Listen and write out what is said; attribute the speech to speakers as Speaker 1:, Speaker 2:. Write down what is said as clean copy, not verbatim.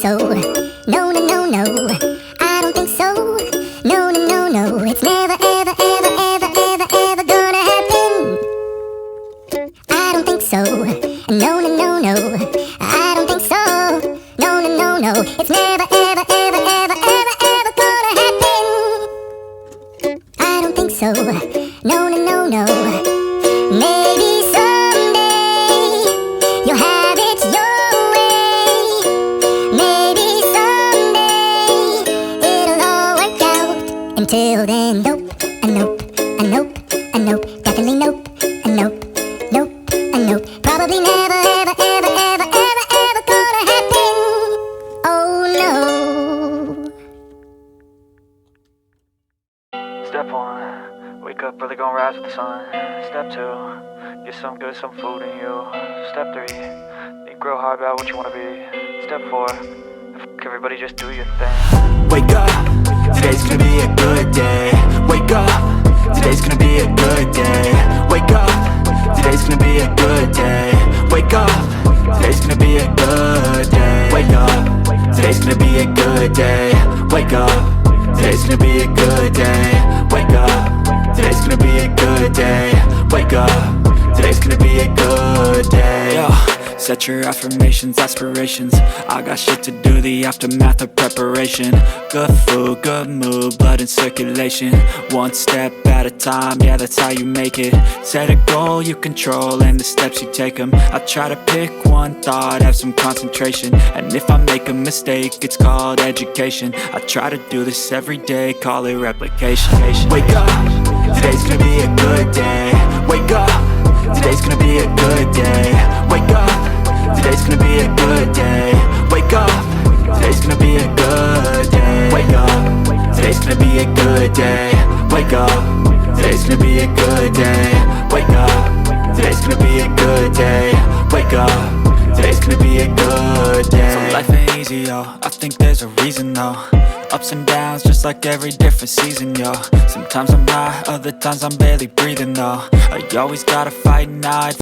Speaker 1: so. No, no, no, no, I don't think so. No, no, no, no, it's never, ever, ever, ever, ever, ever gonna happen. I don't think so. No, no, no, no, I don't think so. No, no, no, no, it's never, ever, ever, ever, ever, ever gonna happen. I don't think so. No, no, no, no. Maybe someday you'll have it your way. Maybe someday it'll all work out. Until then, nope, a nope, a nope, a nope, definitely nope, a nope, nope, a nope. Probably never, ever, ever, ever, ever, ever gonna happen. Oh no.
Speaker 2: Step 1, wake up early, gonna rise with the sun. Step 2, get some good, some food in you. Step 3, think real hard about what you wanna be. Step 4, fuck everybody, just do your thing.
Speaker 3: Wake up, today's gonna be a good day. Wake up, today's gonna be a good day. Wake up, today's gonna be a good day. Wake up, today's gonna be a good day. Wake up, today's gonna be a good day. Wake up, today's gonna be a good day. Wake up, today's gonna be a good day. Wake up, today's gonna be a good day. Yo, set your affirmations, aspirations. I got shit to do, the aftermath of preparation. Good food, good mood, blood in circulation. One step at a time, yeah, that's how you make it. Set a goal you control and the steps you take them. I try to pick one thought, have some concentration. And if I make a mistake, it's called education. I try to do this every day, call it replication. Wake up, today's gonna be a good day. Wake up, today's gonna be a good day. Wake up, today's gonna be a good day. Wake up, today's gonna be a good day. Wake up, today's gonna be a good day. Wake up, today's gonna be a good day. Wake up, today's gonna be a good day. Wake up, today's gonna be a good day. So life ain't easy, yo, I think there's a reason though. Ups and downs, just like every different season, yo. Sometimes I'm high, other times I'm barely breathing though. I always gotta fight and hide